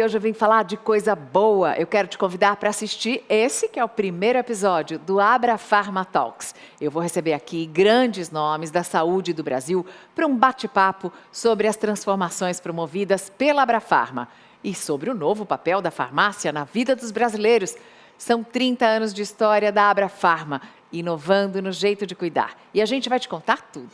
e hoje eu vim falar de coisa boa. Eu quero te convidar para assistir esse que é o primeiro episódio do Abrafarma Talks. Eu vou receber aqui grandes nomes da saúde do Brasil para um bate-papo sobre as transformações promovidas pela Abrafarma e sobre o novo papel da farmácia na vida dos brasileiros. São 30 anos de história da Abrafarma, inovando no jeito de cuidar. E a gente vai te contar tudo.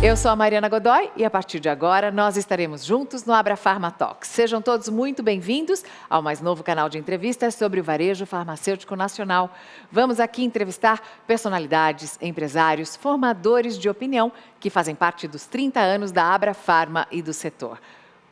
Eu sou a Mariana Godoy e a partir de agora nós estaremos juntos no Abrafarma Talks. Sejam todos muito bem-vindos ao mais novo canal de entrevistas sobre o varejo farmacêutico nacional. Vamos aqui entrevistar personalidades, empresários, formadores de opinião que fazem parte dos 30 anos da Abrafarma e do setor.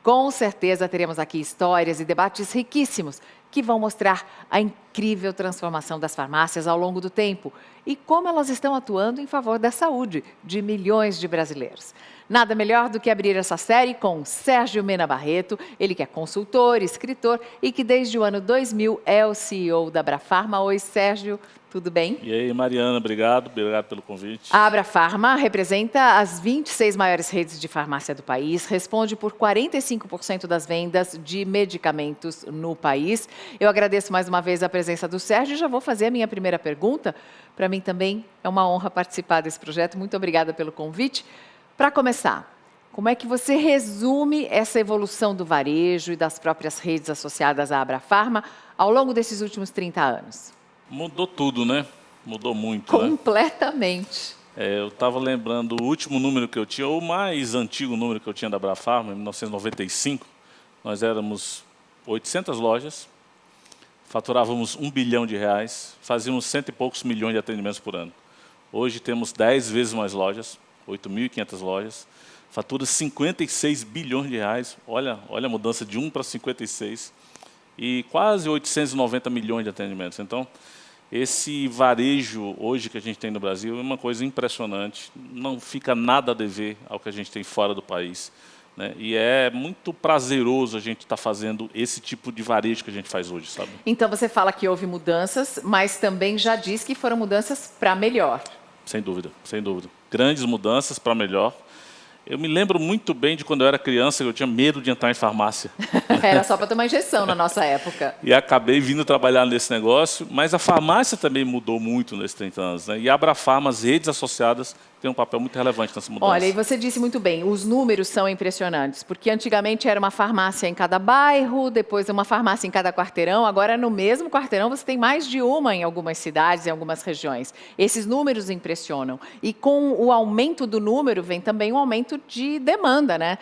Com certeza teremos aqui histórias e debates riquíssimos que vão mostrar a incrível transformação das farmácias ao longo do tempo e como elas estão atuando em favor da saúde de milhões de brasileiros. Nada melhor do que abrir essa série com Sérgio Mena Barreto, ele que é consultor, escritor e que desde o ano 2000 é o CEO da Abrafarma. Oi, Sérgio, tudo bem? E aí, Mariana, obrigado pelo convite. A Abrafarma representa as 26 maiores redes de farmácia do país, responde por 45% das vendas de medicamentos no país. Eu agradeço mais uma vez a presença do Sérgio e já vou fazer a minha primeira pergunta. Para mim também é uma honra participar desse projeto. Muito obrigada pelo convite. Para começar, como é que você resume essa evolução do varejo e das próprias redes associadas à Abrafarma ao longo desses últimos 30 anos? Mudou tudo, né? Mudou muito, Completamente. né? Eu estava lembrando o último número que eu tinha, ou o mais antigo número que eu tinha da Abrafarma, em 1995. Nós éramos 800 lojas, faturávamos R$1 bilhão, fazíamos 100 e poucos milhões de atendimentos por ano. Hoje temos 10 vezes mais lojas, 8.500 lojas, fatura 56 bilhões de reais, olha a mudança de 1 para 56, e quase 890 milhões de atendimentos. Então, esse varejo hoje que a gente tem no Brasil é uma coisa impressionante, não fica nada a dever ao que a gente tem fora do país, né? E é muito prazeroso a gente estar fazendo esse tipo de varejo que a gente faz hoje, sabe? Então você fala que houve mudanças, mas também já diz que foram mudanças para melhor. Sem dúvida, sem dúvida. Grandes mudanças para melhor. Eu me lembro muito bem de quando eu era criança, eu tinha medo de entrar em farmácia. Era só para tomar injeção na nossa época. E acabei vindo trabalhar nesse negócio, mas a farmácia também mudou muito nesses 30 anos, né? E a Abrafarma, as redes associadas, têm um papel muito relevante nessa mudança. Olha, e você disse muito bem, os números são impressionantes, porque antigamente era uma farmácia em cada bairro, depois uma farmácia em cada quarteirão, agora no mesmo quarteirão você tem mais de uma em algumas cidades, em algumas regiões. Esses números impressionam. E com o aumento do número vem também um aumento de demanda, né?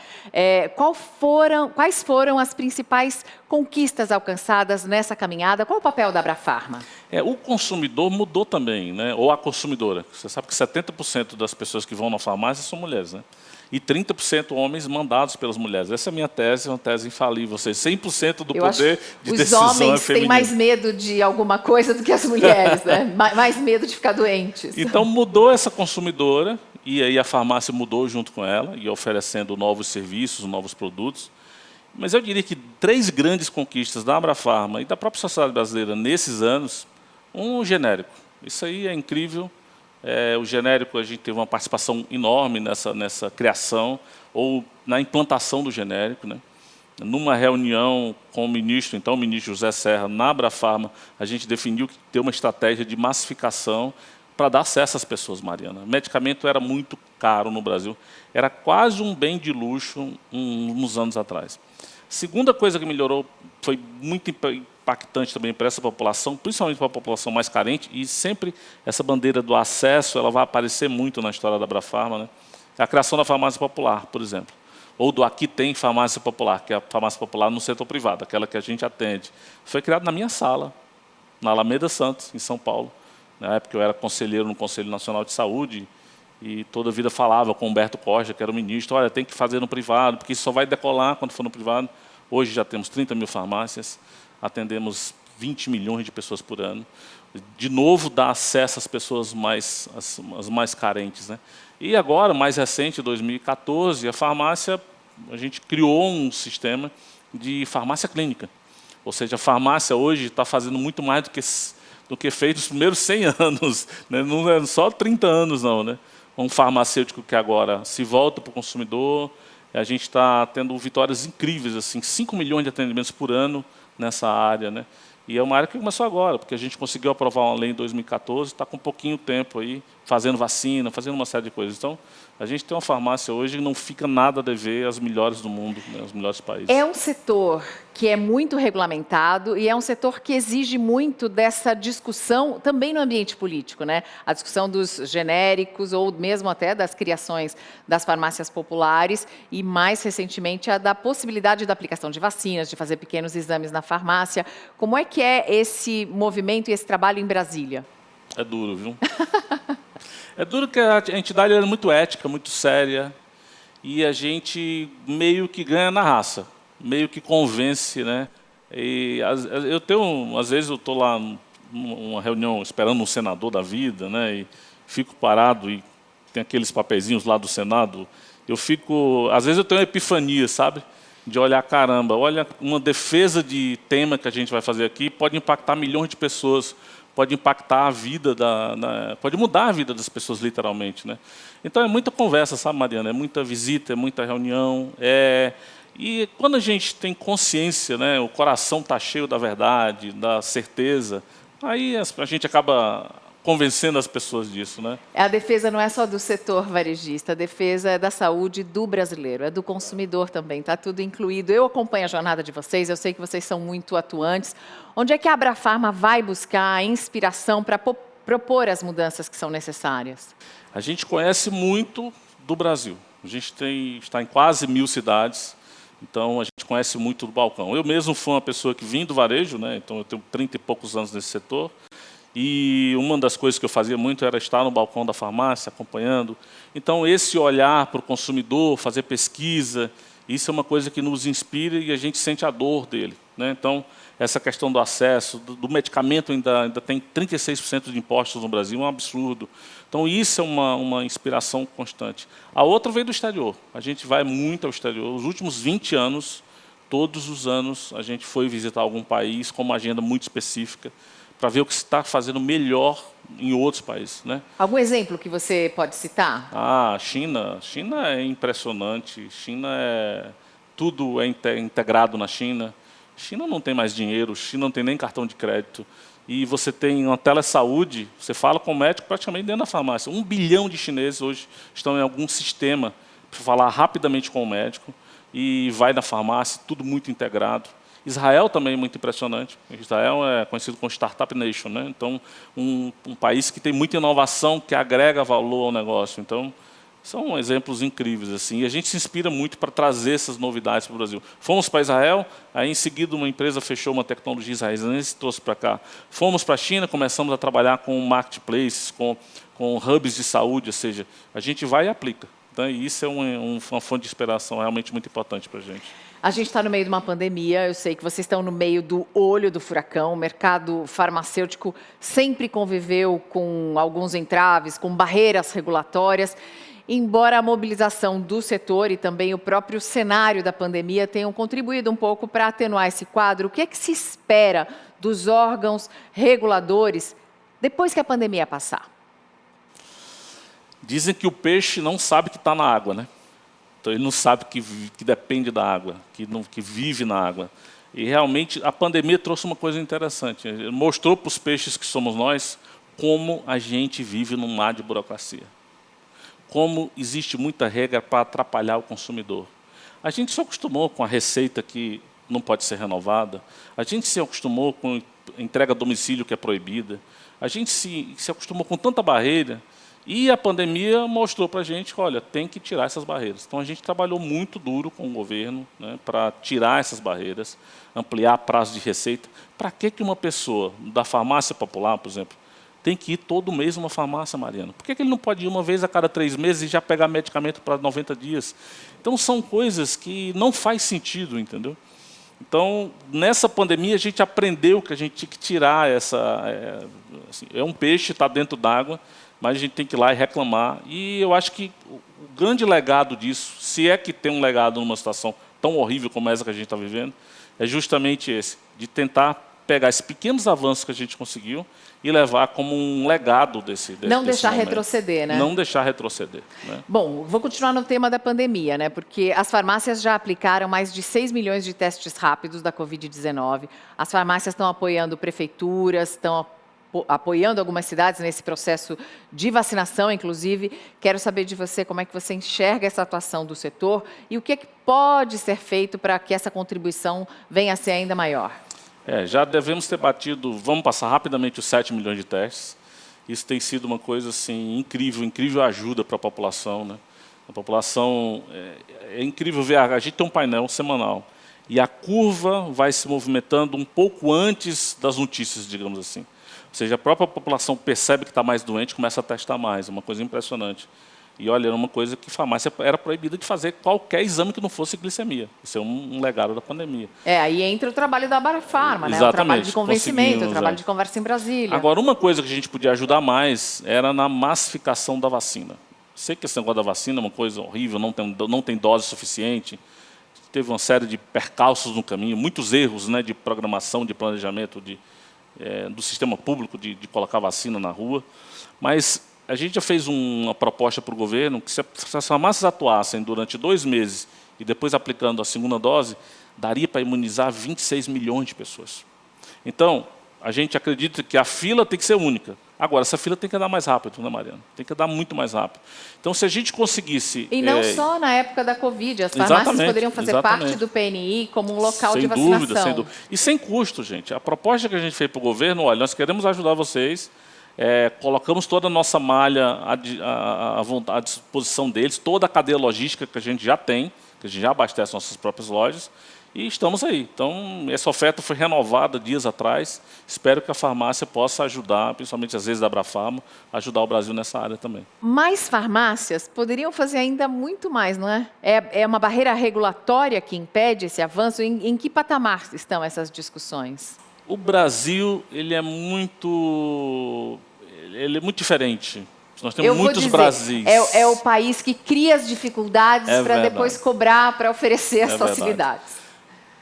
Quais foram as principais conquistas alcançadas nessa caminhada? Qual o papel da Abrafarma? O consumidor mudou também, né? Ou a consumidora. Você sabe que 70% das pessoas que vão na farmácia são mulheres, né? E 30% homens mandados pelas mulheres. Essa é a minha tese, uma tese infalível. Ou seja, 100% do poder de decisão é feminino. Os homens têm mais medo de alguma coisa do que as mulheres, né? Mais medo de ficar doentes. Então mudou essa consumidora e aí a farmácia mudou junto com ela e oferecendo novos serviços, novos produtos. Mas eu diria que 3 grandes conquistas da Abrafarma e da própria sociedade brasileira nesses anos, o genérico. Isso aí é incrível. O genérico, a gente teve uma participação enorme nessa criação ou na implantação do genérico, né? Numa reunião com o ministro José Serra, na Abrafarma, a gente definiu que ter uma estratégia de massificação para dar acesso às pessoas, Mariana. O medicamento era muito caro no Brasil, era quase um bem de luxo uns anos atrás. Segunda coisa que melhorou, foi muito impactante também para essa população, principalmente para a população mais carente, e sempre essa bandeira do acesso, ela vai aparecer muito na história da Abrafarma, né? É a criação da farmácia popular, por exemplo. Ou do Aqui Tem Farmácia Popular, que é a farmácia popular no setor privado, aquela que a gente atende. Foi criada na minha sala, na Alameda Santos, em São Paulo. Na época eu era conselheiro no Conselho Nacional de Saúde, e toda a vida falava com Humberto Costa, que era o ministro, olha, tem que fazer no privado, porque isso só vai decolar quando for no privado. Hoje já temos 30 mil farmácias, atendemos 20 milhões de pessoas por ano. De novo, dá acesso às pessoas as mais carentes, né? E agora, mais recente, 2014, a gente criou um sistema de farmácia clínica. Ou seja, a farmácia hoje está fazendo muito mais do que fez nos primeiros 100 anos, né? Não é só 30 anos, não, né? Um farmacêutico que agora se volta para o consumidor, A gente está tendo vitórias incríveis, assim, 5 milhões de atendimentos por ano nessa área, né? E é uma área que começou agora, porque a gente conseguiu aprovar uma lei em 2014, está com pouquinho tempo aí, fazendo vacina, fazendo uma série de coisas. Então, a gente tem uma farmácia hoje que não fica nada a dever às melhores do mundo, né, aos melhores países. É um setor que é muito regulamentado e é um setor que exige muito dessa discussão também no ambiente político, né? A discussão dos genéricos ou mesmo até das criações das farmácias populares e, mais recentemente, a da possibilidade da aplicação de vacinas, de fazer pequenos exames na farmácia. Como é que é esse movimento e esse trabalho em Brasília? É duro, viu? É duro que a entidade é muito ética, muito séria, e a gente meio que ganha na raça, meio que convence, né? E às vezes eu estou lá numa reunião esperando um senador da vida, né? E fico parado e tem aqueles papeizinhos lá do Senado. Às vezes eu tenho uma epifania, sabe? De olhar, caramba, olha, uma defesa de tema que a gente vai fazer aqui pode impactar milhões de pessoas, pode impactar a vida, pode mudar a vida das pessoas, literalmente, né? Então, é muita conversa, sabe, Mariana? É muita visita, é muita reunião. E quando a gente tem consciência, né, o coração está cheio da verdade, da certeza, aí a gente acaba convencendo as pessoas disso, né? A defesa não é só do setor varejista, a defesa é da saúde do brasileiro, é do consumidor também, está tudo incluído. Eu acompanho a jornada de vocês, eu sei que vocês são muito atuantes. Onde é que a Abrafarma vai buscar a inspiração para propor as mudanças que são necessárias? A gente conhece muito do Brasil. A gente está em quase 1000 cidades, então a gente conhece muito do balcão. Eu mesmo fui uma pessoa que vim do varejo, né? Então eu tenho 30 e poucos anos nesse setor. E uma das coisas que eu fazia muito era estar no balcão da farmácia, acompanhando. Então, esse olhar para o consumidor, fazer pesquisa, isso é uma coisa que nos inspira e a gente sente a dor dele, né? Então, essa questão do acesso, do medicamento ainda tem 36% de impostos no Brasil, é um absurdo. Então, isso é uma inspiração constante. A outra veio do exterior. A gente vai muito ao exterior. Os últimos 20 anos, todos os anos, a gente foi visitar algum país com uma agenda muito específica, para ver o que se está fazendo melhor em outros países, né? Algum exemplo que você pode citar? China é impressionante. Tudo é integrado na China. China não tem mais dinheiro, China não tem nem cartão de crédito. E você tem uma telesaúde, você fala com o médico praticamente dentro da farmácia. 1 bilhão de chineses hoje estão em algum sistema para falar rapidamente com o médico e vai na farmácia, tudo muito integrado. Israel também é muito impressionante. Israel é conhecido como Startup Nation, né? Então, um país que tem muita inovação, que agrega valor ao negócio. Então, são exemplos incríveis, assim. E a gente se inspira muito para trazer essas novidades para o Brasil. Fomos para Israel, aí em seguida uma empresa fechou uma tecnologia israelense e trouxe para cá. Fomos para a China, começamos a trabalhar com marketplaces, com hubs de saúde, ou seja, a gente vai e aplica. Então, e isso é uma fonte de inspiração realmente muito importante para a gente. A gente está no meio de uma pandemia, eu sei que vocês estão no meio do olho do furacão, o mercado farmacêutico sempre conviveu com alguns entraves, com barreiras regulatórias, embora a mobilização do setor e também o próprio cenário da pandemia tenham contribuído um pouco para atenuar esse quadro. O que é que se espera dos órgãos reguladores depois que a pandemia passar? Dizem que o peixe não sabe que está na água, né? Então, ele não sabe que depende da água, que vive na água. E, realmente, a pandemia trouxe uma coisa interessante. Ele mostrou para os peixes que somos nós como a gente vive num mar de burocracia. Como existe muita regra para atrapalhar o consumidor. A gente se acostumou com a receita que não pode ser renovada. A gente se acostumou com entrega a domicílio que é proibida. A gente se acostumou com tanta barreira. E a pandemia mostrou para a gente que, olha, tem que tirar essas barreiras. Então, a gente trabalhou muito duro com o governo, né, para tirar essas barreiras, ampliar prazo de receita. Para que uma pessoa da farmácia popular, por exemplo, tem que ir todo mês numa farmácia, Mariana? Por que ele não pode ir uma vez a cada 3 meses e já pegar medicamento para 90 dias? Então, são coisas que não faz sentido, entendeu? Então, nessa pandemia, a gente aprendeu que a gente tinha que tirar é um peixe, está dentro d'água, mas a gente tem que ir lá e reclamar. E eu acho que o grande legado disso, se é que tem um legado numa situação tão horrível como essa que a gente está vivendo, é justamente esse, de tentar pegar esses pequenos avanços que a gente conseguiu e levar como um legado desse Não deixar momento. retroceder, né? Não deixar retroceder. Né? Bom, vou continuar no tema da pandemia, né? Porque as farmácias já aplicaram mais de 6 milhões de testes rápidos da Covid-19. As farmácias estão apoiando prefeituras, estão apoiando algumas cidades nesse processo de vacinação, inclusive. Quero saber de você como é que você enxerga essa atuação do setor e o que é que pode ser feito para que essa contribuição venha a ser ainda maior. Já devemos ter batido, vamos passar rapidamente os 7 milhões de testes. Isso tem sido uma coisa assim, incrível ajuda para a população. Né? A população, é incrível ver, a gente tem um painel semanal e a curva vai se movimentando um pouco antes das notícias, digamos assim. Ou seja, a própria população percebe que está mais doente, começa a testar mais, é uma coisa impressionante. E olha, era uma coisa que a farmácia era proibida de fazer qualquer exame que não fosse glicemia. Isso é um legado da pandemia. Aí entra o trabalho da Abrafarma, né? Exatamente. O trabalho de convencimento, o trabalho de conversa em Brasília. Agora, uma coisa que a gente podia ajudar mais era na massificação da vacina. Sei que esse negócio da vacina é uma coisa horrível, não tem dose suficiente. Teve uma série de percalços no caminho, muitos erros, né, de programação, de planejamento do sistema público de colocar vacina na rua. Mas a gente já fez uma proposta para o governo que se as farmácias atuassem durante 2 meses e depois aplicando a segunda dose, daria para imunizar 26 milhões de pessoas. Então, a gente acredita que a fila tem que ser única. Agora, essa fila tem que andar mais rápido, né, Mariana? Tem que andar muito mais rápido. Então, se a gente conseguisse... E não só na época da Covid, as farmácias poderiam fazer parte do PNI como um local de vacinação. Sem dúvida. E sem custo, gente. A proposta que a gente fez para o governo, olha, nós queremos ajudar vocês, colocamos toda a nossa malha à disposição deles, toda a cadeia logística que a gente já tem, que a gente já abastece nossas próprias lojas, e estamos aí. Então, essa oferta foi renovada dias atrás. Espero que a farmácia possa ajudar, principalmente às vezes da Abrafarma, ajudar o Brasil nessa área também. Mais farmácias poderiam fazer ainda muito mais, não é? É uma barreira regulatória que impede esse avanço? Em que patamar estão essas discussões? O Brasil, ele é muito diferente. Nós temos muitos Brasis. É o país que cria as dificuldades para depois cobrar, para oferecer as facilidades.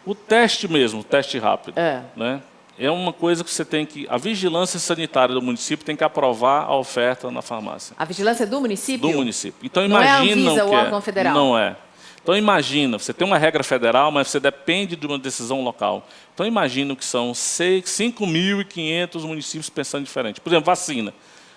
O teste mesmo, o teste rápido, né? É uma coisa que você tem que... A vigilância sanitária do município tem que aprovar a oferta na farmácia. A vigilância do município? Do município. Então, imagina não é a Anvisa, o órgão federal? Não é. Então, imagina, você tem uma regra federal, mas você depende de uma decisão local. Então, imagina que são 5.500 municípios pensando diferente. Por exemplo, vacina.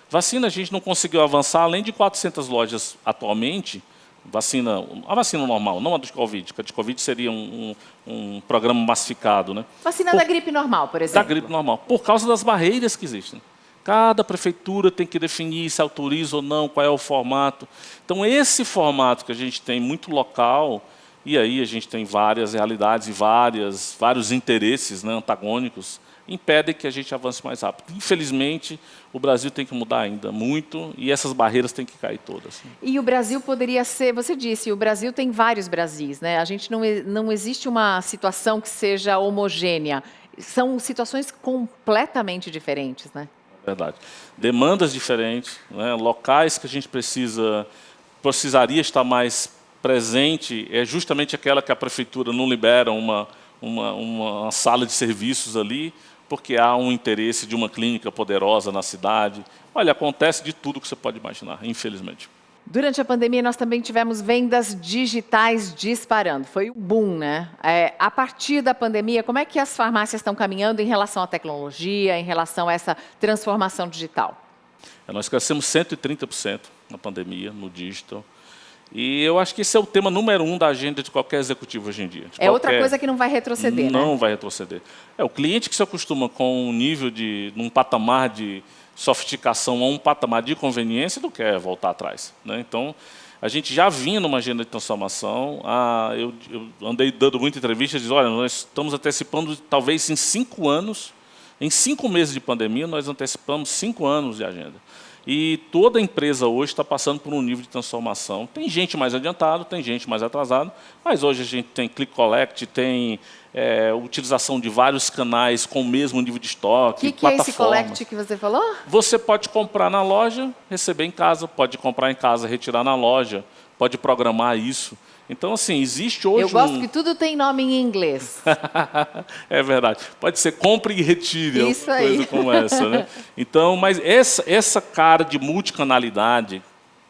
Vacina, a gente não conseguiu avançar, além de 400 lojas atualmente, a vacina normal, não a de Covid, que a de Covid seria um programa massificado. Né? Vacina da gripe normal, por exemplo. Da gripe normal, por causa das barreiras que existem. Cada prefeitura tem que definir se autoriza ou não, qual é o formato. Então, esse formato que a gente tem muito local, e aí a gente tem várias realidades e vários interesses, né, antagônicos, impedem que a gente avance mais rápido. Infelizmente, o Brasil tem que mudar ainda muito e essas barreiras têm que cair todas. E o Brasil poderia ser, você disse, o Brasil tem vários Brasis, né? A gente não existe uma situação que seja homogênea. São situações completamente diferentes, né? Verdade. Demandas diferentes, né? Locais que a gente precisaria estar mais presente, é justamente aquela que a prefeitura não libera uma sala de serviços ali, porque há um interesse de uma clínica poderosa na cidade. Olha, acontece de tudo que você pode imaginar, infelizmente. Durante a pandemia, nós também tivemos vendas digitais disparando. Foi um boom, né? A partir da pandemia, como é que as farmácias estão caminhando em relação à tecnologia, em relação a essa transformação digital? Nós crescemos 130% na pandemia, no digital. E eu acho que esse é o tema número 1 da agenda de qualquer executivo hoje em dia. Outra coisa que não vai retroceder, né? Não vai retroceder. O cliente que se acostuma com um nível num patamar de sofisticação a um patamar de conveniência não quer voltar atrás, né? Então, a gente já vinha numa agenda de transformação. Eu andei dando muita entrevista e dizendo, olha, nós estamos antecipando, talvez em 5 anos, em 5 meses de pandemia, nós antecipamos 5 anos de agenda. E toda empresa hoje está passando por um nível de transformação. Tem gente mais adiantada, tem gente mais atrasada, mas hoje a gente tem click collect, tem utilização de vários canais com o mesmo nível de estoque, plataforma. O que é esse collect que você falou? Você pode comprar na loja, receber em casa, pode comprar em casa, retirar na loja, pode programar isso. Então, assim, existe hoje Eu gosto que tudo tem nome em inglês. É verdade. Pode ser compre e retire, Isso coisa aí. como essa, né? Então, mas essa cara de multicanalidade,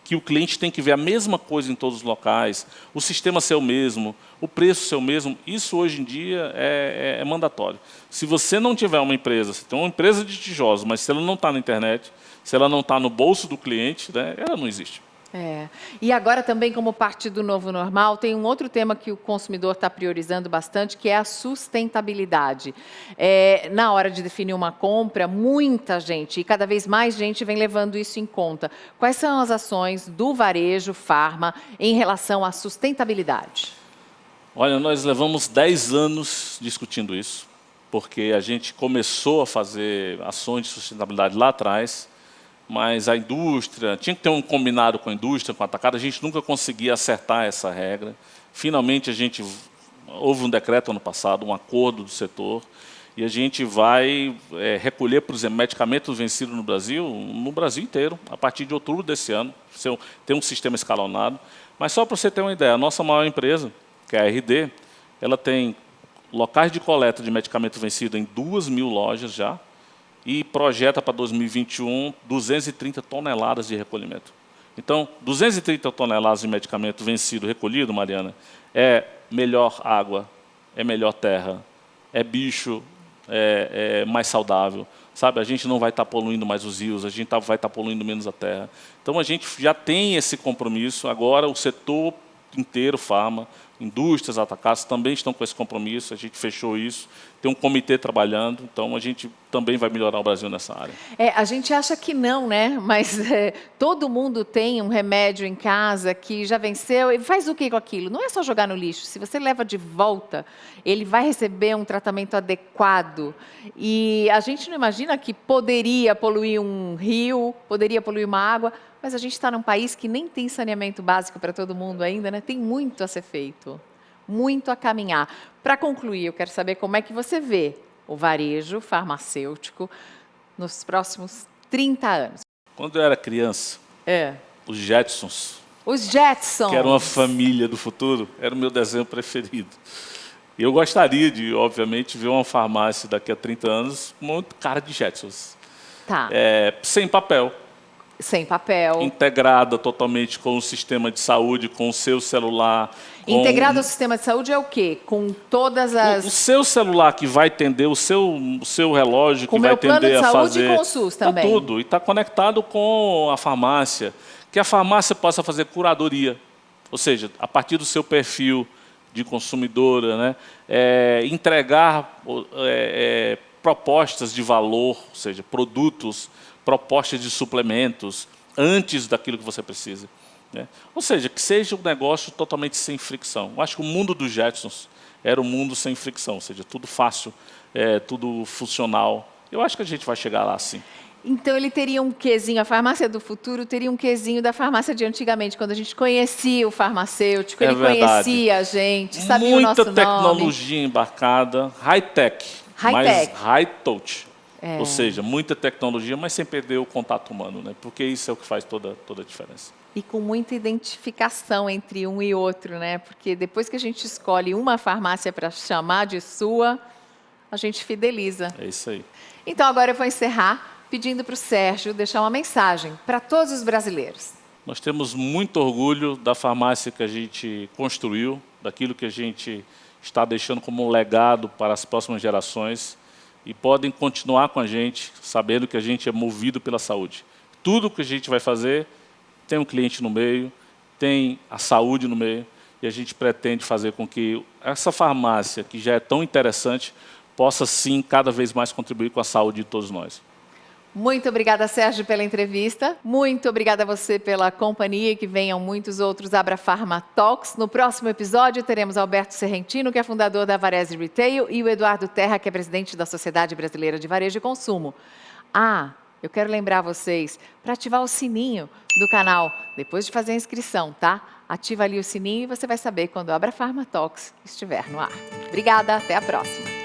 que o cliente tem que ver a mesma coisa em todos os locais, o sistema ser o mesmo, o preço ser o mesmo, isso hoje em dia é mandatório. Se você não tiver uma empresa, você tem uma empresa de tijolos, mas se ela não está na internet, se ela não está no bolso do cliente, né, ela não existe. E agora também, como parte do novo normal, tem um outro tema que o consumidor está priorizando bastante, que é a sustentabilidade. Na hora de definir uma compra, muita gente, e cada vez mais gente, vem levando isso em conta. Quais são as ações do varejo Farma em relação à sustentabilidade? Olha, nós levamos 10 anos discutindo isso, porque a gente começou a fazer ações de sustentabilidade lá atrás, mas a indústria, tinha que ter um combinado com a indústria, com o atacado, a gente nunca conseguia acertar essa regra. Finalmente, houve um decreto ano passado, um acordo do setor, e a gente vai recolher, por exemplo, medicamentos vencidos no Brasil inteiro, a partir de outubro desse ano, tem um sistema escalonado. Mas só para você ter uma ideia, a nossa maior empresa, que é a RD, ela tem locais de coleta de medicamento vencido em 2.000 lojas já, e projeta para 2021 230 toneladas de recolhimento. Então, 230 toneladas de medicamento vencido, recolhido, Mariana, é melhor água, é melhor terra, é bicho, é mais saudável. Sabe? A gente não vai estar poluindo mais os rios, a gente vai estar poluindo menos a terra. Então, a gente já tem esse compromisso. Agora, o setor inteiro, farma, indústrias, atacados, também estão com esse compromisso, a gente fechou isso, tem um comitê trabalhando, então a gente também vai melhorar o Brasil nessa área. A gente acha que não, né? Mas todo mundo tem um remédio em casa que já venceu, e faz o que com aquilo? Não é só jogar no lixo, se você leva de volta, ele vai receber um tratamento adequado, e a gente não imagina que poderia poluir um rio, poderia poluir uma água, mas a gente está num país que nem tem saneamento básico para todo mundo ainda, né? Tem muito a ser feito, muito a caminhar. Para concluir, eu quero saber como é que você vê o varejo farmacêutico nos próximos 30 anos. Quando eu era criança, os Jetsons, que era uma família do futuro, era o meu desenho preferido. E eu gostaria de, obviamente, ver uma farmácia daqui a 30 anos com uma cara de Jetsons. Tá. Sem papel. Sem papel. Integrada totalmente com o sistema de saúde, com o seu celular. Integrado ao sistema de saúde é o quê? Com todas as... O seu celular que vai atender, o seu relógio que vai atender a fazer... Com o meu plano de saúde e com o SUS também. Tá tudo. E está conectado com a farmácia. Que a farmácia possa fazer curadoria. Ou seja, a partir do seu perfil de consumidora, né, entregar propostas de valor, ou seja, produtos, propostas de suplementos, antes daquilo que você precisa. Né? Ou seja, que seja um negócio totalmente sem fricção. Eu acho que o mundo dos Jetsons era um mundo sem fricção, ou seja, tudo fácil, tudo funcional. Eu acho que a gente vai chegar lá, sim. Então, ele teria um quezinho, a farmácia do futuro teria um quezinho da farmácia de antigamente, quando a gente conhecia o farmacêutico, ele conhecia a gente, sabia o nosso nome. Muita tecnologia embarcada, high-tech, mas high-touch. Ou seja, muita tecnologia, mas sem perder o contato humano, né? Porque isso é o que faz toda a diferença. E com muita identificação entre um e outro, né? Porque depois que a gente escolhe uma farmácia para chamar de sua, a gente fideliza. É isso aí. Então, agora eu vou encerrar pedindo para o Sérgio deixar uma mensagem para todos os brasileiros. Nós temos muito orgulho da farmácia que a gente construiu, daquilo que a gente está deixando como um legado para as próximas gerações. E podem continuar com a gente, sabendo que a gente é movido pela saúde. Tudo que a gente vai fazer tem um cliente no meio, tem a saúde no meio, e a gente pretende fazer com que essa farmácia, que já é tão interessante, possa sim cada vez mais contribuir com a saúde de todos nós. Muito obrigada, Sérgio, pela entrevista. Muito obrigada a você pela companhia e que venham muitos outros Abrafarma Talks. No próximo episódio teremos Alberto Serrentino, que é fundador da Varese Retail, e o Eduardo Terra, que é presidente da Sociedade Brasileira de Varejo e Consumo. Eu quero lembrar vocês para ativar o sininho do canal, depois de fazer a inscrição, tá? Ativa ali o sininho e você vai saber quando o Abrafarma Talks estiver no ar. Obrigada, até a próxima.